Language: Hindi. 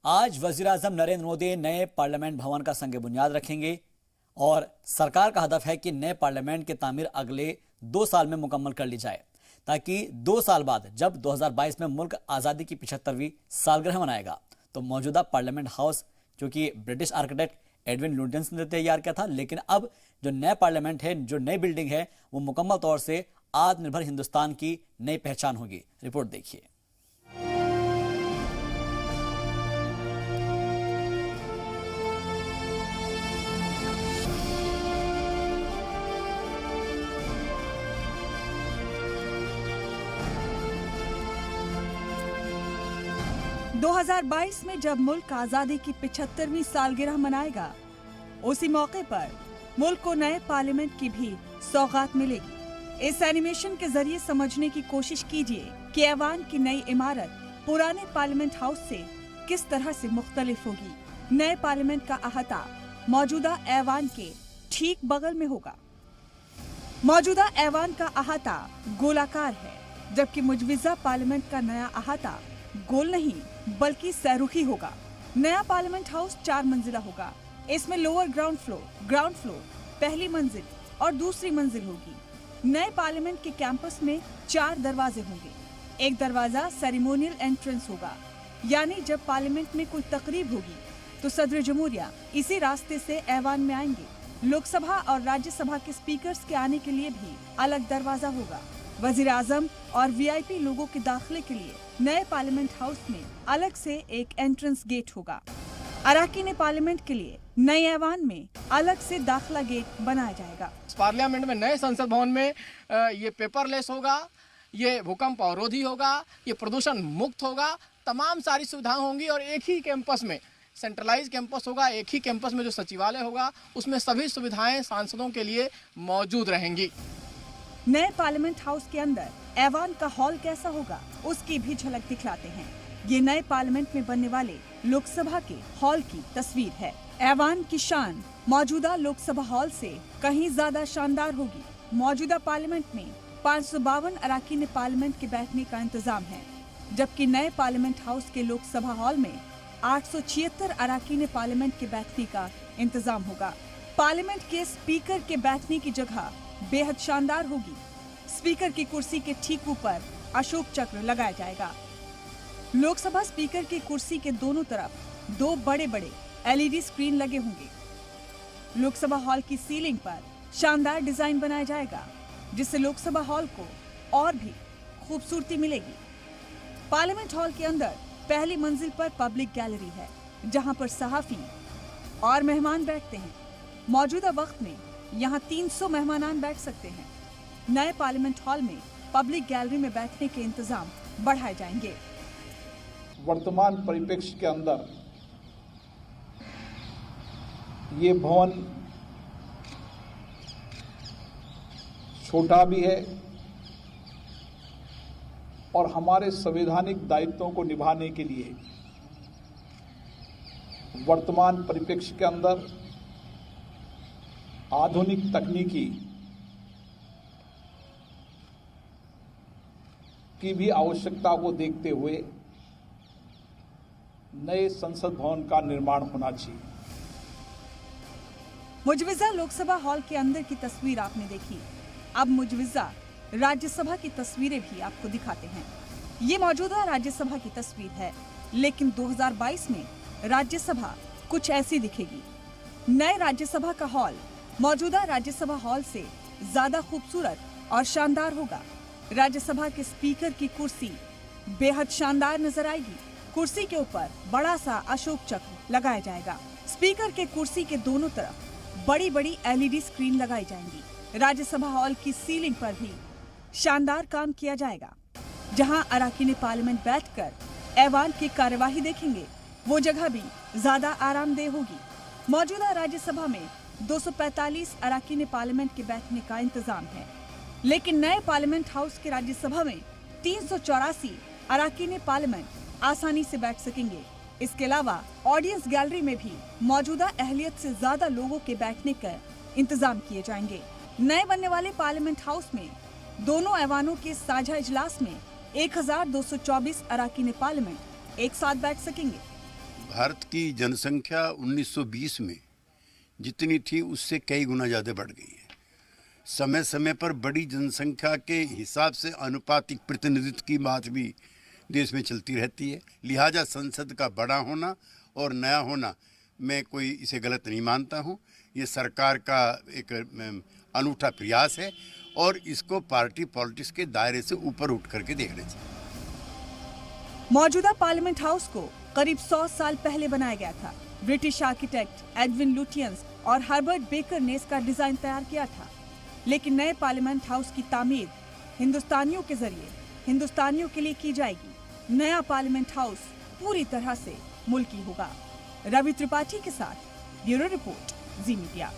आज वज़ीर-ए-आज़म नरेंद्र मोदी नए पार्लियामेंट भवन का संग बुनियाद रखेंगे और सरकार का हदफ है कि नए पार्लियामेंट की तामीर अगले 2 साल में मुकम्मल कर ली जाए, ताकि 2 साल बाद जब 2022 में मुल्क आज़ादी की 75वीं सालगिरह मनाएगा तो मौजूदा पार्लियामेंट हाउस, जो कि ब्रिटिश आर्किटेक्ट एडविन लुटियंस ने तैयार किया था, लेकिन अब जो नया पार्लियामेंट है, जो नई बिल्डिंग है, वो मुकम्मल तौर से आत्मनिर्भर हिंदुस्तान की नई पहचान होगी। रिपोर्ट देखिए। दो 2022 में जब मुल्क आजादी की 75वीं सालगिरह मनाएगा, उसी मौके पर मुल्क को नए पार्लियामेंट की भी सौगात मिलेगी। इस एनिमेशन के जरिए समझने की कोशिश कीजिए कि ऐवान की नई इमारत पुराने पार्लियामेंट हाउस से किस तरह से मुख्तलिफ होगी। नए पार्लियामेंट का अहाता मौजूदा ऐवान के ठीक बगल में होगा। मौजूदा ऐवान का अहाता गोलाकार है, जबकि मुजविजा पार्लियामेंट का नया अहाता गोल नहीं बल्कि सैरुखी होगा। नया पार्लियामेंट हाउस 4 मंजिला होगा। इसमें लोअर ग्राउंड फ्लोर, पहली मंजिल और दूसरी मंजिल होगी। नए पार्लियामेंट के कैंपस में 4 दरवाजे होंगे। एक दरवाजा सेरेमोनियल एंट्रेंस होगा, यानी जब पार्लियामेंट में कोई तकरीब होगी तो सदर जमहूरिया इसी रास्ते से ऐवान में आएंगे। लोकसभा और राज्यसभा के स्पीकर्स के आने के लिए भी अलग दरवाजा होगा। वजीर आजम और वीआईपी लोगों के दाखिले के लिए नए पार्लियामेंट हाउस में अलग से एक एंट्रेंस गेट होगा। अराकीन पार्लियामेंट के लिए नए ऐवान में अलग से दाखिला गेट बनाया जाएगा। पार्लियामेंट में नए संसद भवन में ये पेपरलेस होगा, ये भूकंप अवरोधी होगा, ये प्रदूषण मुक्त होगा, तमाम सारी सुविधाएं होंगी और एक ही कैंपस में सेंट्रलाइज कैंपस होगा। एक ही कैंपस में जो सचिवालय होगा उसमें सभी सुविधाएं सांसदों के लिए मौजूद रहेंगी। नए पार्लियामेंट हाउस के अंदर ऐवान का हॉल कैसा होगा, उसकी भी झलक दिखलाते हैं। ये नए पार्लियामेंट में बनने वाले लोकसभा के हॉल की तस्वीर है। ऐवान की शान मौजूदा लोकसभा हॉल से कहीं ज्यादा शानदार होगी। मौजूदा पार्लियामेंट में 552 अराकीन पार्लियामेंट के बैठने का इंतजाम है, जबकि नए पार्लियामेंट हाउस के लोकसभा हॉल में 876 अराकीन पार्लियामेंट के बैठने का इंतजाम होगा। पार्लियामेंट के स्पीकर के बैठने की जगह बेहद शानदार होगी। स्पीकर की कुर्सी के ठीक ऊपर अशोक चक्र लगाया जाएगा। लोकसभा स्पीकर की कुर्सी के दोनों तरफ 2 बड़े-बड़े एलईडी स्क्रीन लगे होंगे। लोकसभा हॉल की सीलिंग पर शानदार डिजाइन बनाया जाएगा, जिससे लोकसभा हॉल को और भी खूबसूरती मिलेगी। पार्लियामेंट हॉल के अंदर पहली मंजिल पर पब्लिक गैलरी है, जहां पर सहाफी और मेहमान बैठते हैं। मौजूदा वक्त में यहाँ 300 मेहमानान बैठ सकते हैं। नए पार्लियामेंट हॉल में पब्लिक गैलरी में बैठने के इंतजाम बढ़ाए जाएंगे। वर्तमान परिप्रेक्ष्य के अंदर ये भवन छोटा भी है और हमारे संवैधानिक दायित्वों को निभाने के लिए वर्तमान परिप्रेक्ष्य के अंदर आधुनिक तकनीकी की भी आवश्यकता को देखते हुए नए संसद भवन का निर्माण होना चाहिए। मुजविजा लोकसभा हॉल के अंदर की तस्वीर आपने देखी। अब मुजविजा राज्यसभा की तस्वीरें भी आपको दिखाते हैं। ये मौजूदा राज्यसभा की तस्वीर है, लेकिन 2022 में राज्यसभा कुछ ऐसी दिखेगी। नए राज्यसभा का हॉल मौजूदा राज्यसभा हॉल से ज्यादा खूबसूरत और शानदार होगा। राज्यसभा के स्पीकर की कुर्सी बेहद शानदार नजर आएगी। कुर्सी के ऊपर बड़ा सा अशोक चक्र लगाया जाएगा। स्पीकर के कुर्सी के दोनों तरफ बड़ी बड़ी एलईडी स्क्रीन लगाई जाएंगी। राज्यसभा हॉल की सीलिंग पर भी शानदार काम किया जाएगा। जहां अराकीन पार्लियामेंट बैठकर ऐवान की कार्यवाही देखेंगे, वो जगह भी ज्यादा आरामदेह होगी। मौजूदा राज्यसभा में 245 अराकीन पार्लियामेंट के बैठने का इंतजाम है, लेकिन नए पार्लियामेंट हाउस के राज्यसभा में 384 अराकीन पार्लियामेंट आसानी से बैठ सकेंगे। इसके अलावा ऑडियंस गैलरी में भी मौजूदा अहलियत से ज्यादा लोगों के बैठने का इंतजाम किए जाएंगे। नए बनने वाले पार्लियामेंट हाउस में दोनों ऐवानों के साझा इजलास में 1224 अराकीन पार्लियामेंट एक साथ बैठ सकेंगे। भारत की जनसंख्या 1920 में जितनी थी उससे कई गुना ज़्यादा बढ़ गई है। समय समय पर बड़ी जनसंख्या के हिसाब से अनुपातिक प्रतिनिधित्व की बात भी देश में चलती रहती है। लिहाजा संसद का बड़ा होना और नया होना, मैं कोई इसे गलत नहीं मानता हूँ। ये सरकार का एक अनूठा प्रयास है और इसको पार्टी पॉलिटिक्स के दायरे से ऊपर उठ करके देखना चाहिए। मौजूदा पार्लियामेंट हाउस को करीब 100 साल पहले बनाया गया था। ब्रिटिश आर्किटेक्ट एडविन लुटियंस और हर्बर्ट बेकर ने इसका डिजाइन तैयार किया था। लेकिन नए पार्लियामेंट हाउस की तामीर हिंदुस्तानियों के जरिए हिंदुस्तानियों के लिए की जाएगी। नया पार्लियामेंट हाउस पूरी तरह से मुल्की होगा। रवि त्रिपाठी के साथ ब्यूरो रिपोर्ट, जी मीडिया।